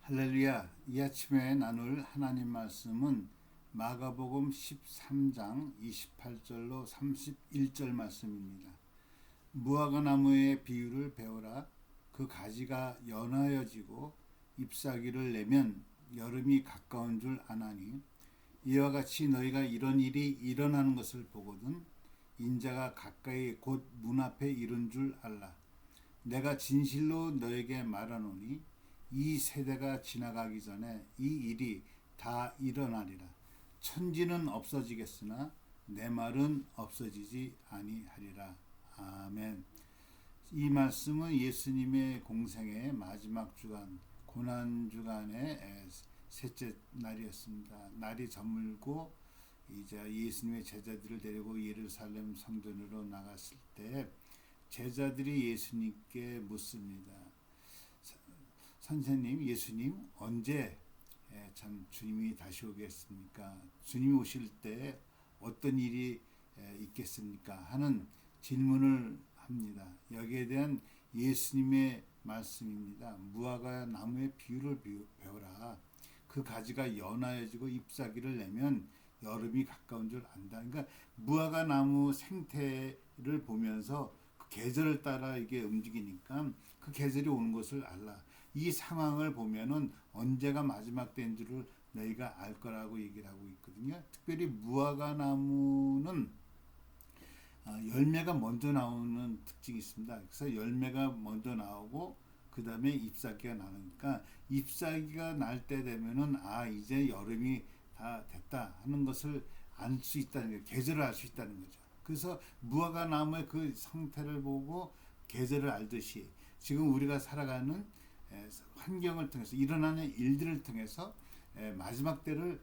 할렐루야. 이 아침에 나눌 하나님 말씀은 마가복음 13장 28절로 31절 말씀입니다. 무화과 나무의 비유를 배우라. 그 가지가 연하여지고 잎사귀를 내면 여름이 가까운 줄 아나니 이와 같이 너희가 이런 일이 일어나는 것을 보거든 인자가 가까이 곧 문 앞에 이른 줄 알라. 내가 진실로 너에게 말하노니 이 세대가 지나가기 전에 이 일이 다 일어나리라. 천지는 없어지겠으나 내 말은 없어지지 아니하리라. 아멘. 이 말씀은 예수님의 공생의 마지막 주간, 고난 주간의 셋째 날이었습니다. 날이 저물고 이제 예수님의 제자들을 데리고 예루살렘 성전으로 나갔을 때 제자들이 예수님께 묻습니다. 선생님, 예수님 언제 참 주님이 다시 오겠습니까? 주님이 오실 때 어떤 일이 있겠습니까? 하는 질문을 합니다. 여기에 대한 예수님의 말씀입니다. 무화과 나무의 비유를 배워라. 그 가지가 연하여지고 잎사귀를 내면 여름이 가까운 줄 안다. 그러니까 무화과 나무 생태를 보면서 그 계절을 따라 이게 움직이니까 그 계절이 오는 것을 알라. 이 상황을 보면은 언제가 마지막 때인 줄을 너희가 알 거라고 얘기를 하고 있거든요. 특별히 무화과 나무는 열매가 먼저 나오는 특징이 있습니다. 그래서 열매가 먼저 나오고 그 다음에 잎사귀가 나니까 잎사귀가 날 때 되면은 이제 여름이 다 됐다 하는 것을 알 수 있다는 거예요. 계절을 알 수 있다는 거죠. 그래서 무화과 나무의 그 상태를 보고 계절을 알듯이 지금 우리가 살아가는 환경을 통해서 일어나는 일들을 통해서 마지막 때를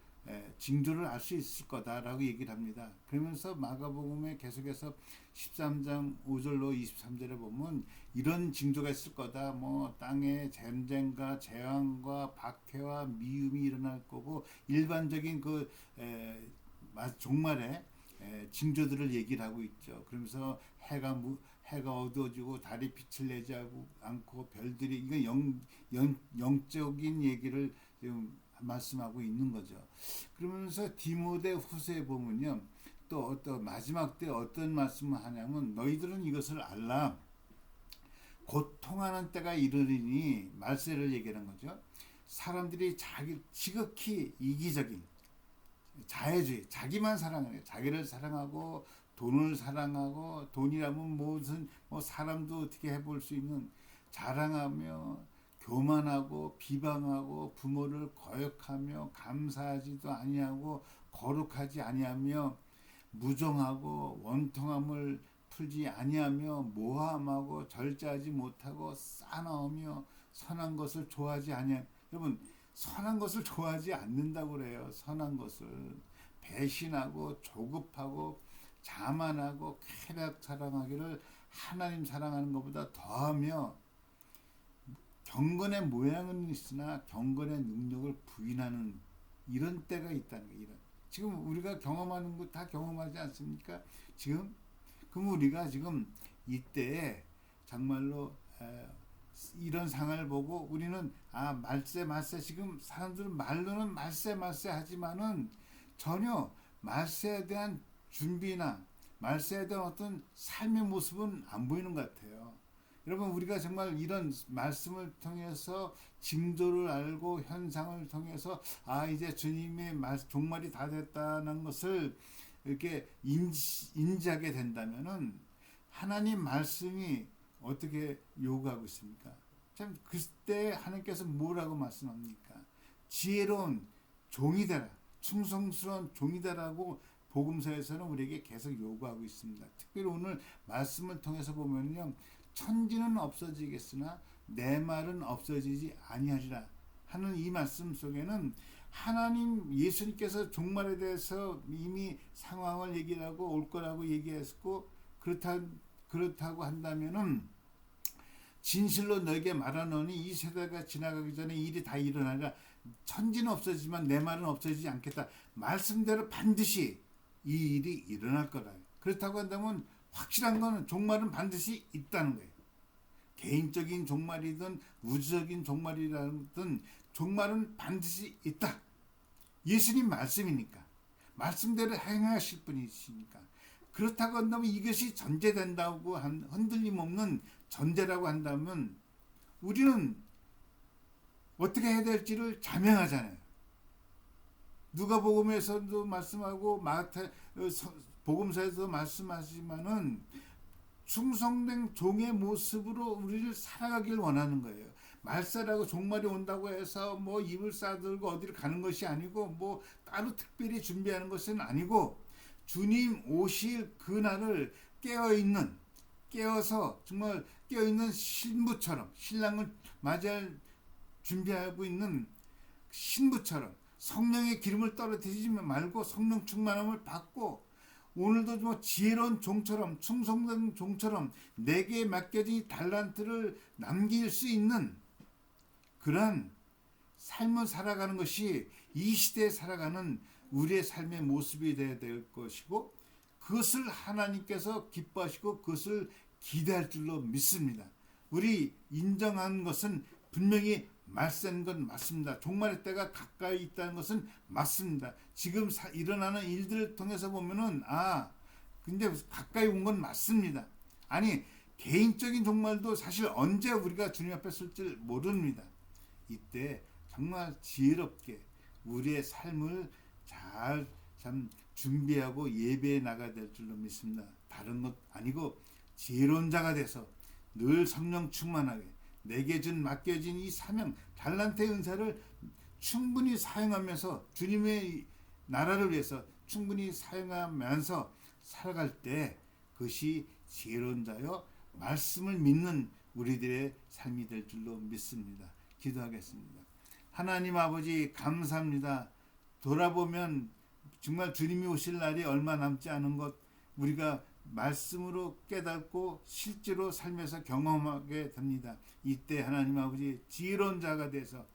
징조를 알 수 있을 거다라고 얘기를 합니다. 그러면서 마가복음에 계속해서 13장 5절로 23절에 보면 이런 징조가 있을 거다. 뭐 땅에 전쟁과 재앙과 박해와 미움이 일어날 거고 일반적인 그 종말의 징조들을 얘기를 하고 있죠. 그러면서 해가 어두워지고 달이 빛을 내지 않고 별들이 이건 영적인 얘기를 지금 말씀하고 있는 거죠. 그러면서 디모데 후서에 보면요. 또 어떤 마지막 때 어떤 말씀을 하냐면 너희들은 이것을 알라. 고통하는 때가 이르리니 말세를 얘기하는 거죠. 사람들이 지극히 이기적인 자애주의, 자기만 사랑해요. 자기를 사랑하고 돈을 사랑하고 돈이라면 무슨 사람도 어떻게 해볼 수 있는 자랑하며 교만하고 비방하고 부모를 거역하며 감사하지도 아니하고 거룩하지 아니하며 무정하고 원통함을 풀지 아니하며 모함하고 절제하지 못하고 싸나우며 선한 것을 좋아하지 아니하. 여러분 선한 것을 좋아하지 않는다고 그래요. 선한 것을 배신하고 조급하고 자만하고 쾌락 사랑하기를 하나님 사랑하는 것보다 더하며 경건의 모양은 있으나 경건의 능력을 부인하는 이런 때가 있다는 거예요. 지금 우리가 경험하는 거 다 경험하지 않습니까? 지금 그럼 우리가 지금 이때에 정말로 이런 상황을 보고 우리는 말세 지금 사람들은 말로는 말세 하지만은 전혀 말세에 대한 준비나 말세에 대한 어떤 삶의 모습은 안 보이는 것 같아요. 여러분 우리가 정말 이런 말씀을 통해서 징조를 알고 현상을 통해서 이제 주님의 종말이 다 됐다는 것을 이렇게 인지하게 된다면은 하나님 말씀이 어떻게 요구하고 있습니까? 참 그때 하나님께서 뭐라고 말씀합니까? 지혜로운 종이 되라, 충성스러운 종이 되라고 복음서에서는 우리에게 계속 요구하고 있습니다. 특별히 오늘 말씀을 통해서 보면요, 천지는 없어지겠으나 내 말은 없어지지 아니하리라 하는 이 말씀 속에는 하나님 예수님께서 종말에 대해서 이미 상황을 얘기하고 올 거라고 얘기했고 그렇다고 한다면은 진실로 너에게 말하노니 이 세대가 지나가기 전에 일이 다 일어나리라. 천지는 없어지지만 내 말은 없어지지 않겠다. 말씀대로 반드시 이 일이 일어날 거다. 그렇다고 한다면 확실한 거는 종말은 반드시 있다는 거예요. 개인적인 종말이든 우주적인 종말이라든 종말은 반드시 있다. 예수님 말씀이니까. 말씀대로 행하실 분이시니까. 그렇다고 한다면 이것이 전제된다고 흔들림 없는 전제라고 한다면 우리는 어떻게 해야 될지를 자명하잖아요. 누가복음에서도 말씀하고 복음서에서 말씀하시지만은 충성된 종의 모습으로 우리를 살아가길 원하는 거예요. 말세라고 종말이 온다고 해서 뭐 입을 싸들고 어디를 가는 것이 아니고 뭐 따로 특별히 준비하는 것은 아니고 주님 오실 그날을 깨어서 정말 깨어있는 신부처럼 신랑을 맞이할 준비하고 있는 신부처럼 성령의 기름을 떨어뜨리지 말고 성령 충만함을 받고 오늘도 뭐 지혜로운 종처럼 충성된 종처럼 내게 맡겨진 달란트를 남길 수 있는 그런 삶을 살아가는 것이 이 시대에 살아가는 우리의 삶의 모습이 되어야 될 것이고 그것을 하나님께서 기뻐하시고 그것을 기대할 줄로 믿습니다. 우리 인정한 것은 분명히 말세인 건 맞습니다. 종말의 때가 가까이 있다는 것은 맞습니다. 지금 일어나는 일들을 통해서 보면은 근데 가까이 온 건 맞습니다. 아니 개인적인 종말도 사실 언제 우리가 주님 앞에 설지 모릅니다. 이때 정말 지혜롭게 우리의 삶을 잘 준비하고 예배해 나가야 될 줄로 믿습니다. 다른 것 아니고 지혜로운 자가 돼서 늘 성령 충만하게 내게 맡겨진 이 사명 달란트의 은사를 충분히 사용하면서 주님의 나라를 위해서 충분히 사용하면서 살아갈 때 그것이 지혜로운 자여 말씀을 믿는 우리들의 삶이 될 줄로 믿습니다. 기도하겠습니다. 하나님 아버지 감사합니다. 돌아보면 정말 주님이 오실 날이 얼마 남지 않은 것 우리가 말씀으로 깨닫고 실제로 삶에서 경험하게 됩니다. 이때 하나님 아버지 지혜로운 자가 돼서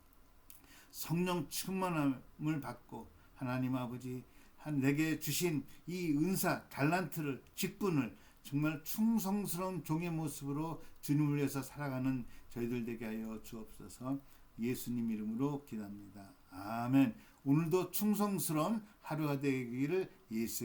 성령 충만함을 받고 하나님 아버지 내게 주신 이 은사 달란트를 직분을 정말 충성스러운 종의 모습으로 주님을 위해서 살아가는 저희들 되게 하여 주옵소서. 예수님 이름으로 기도합니다. 아멘. 오늘도 충성스러운 하루가 되기를 예수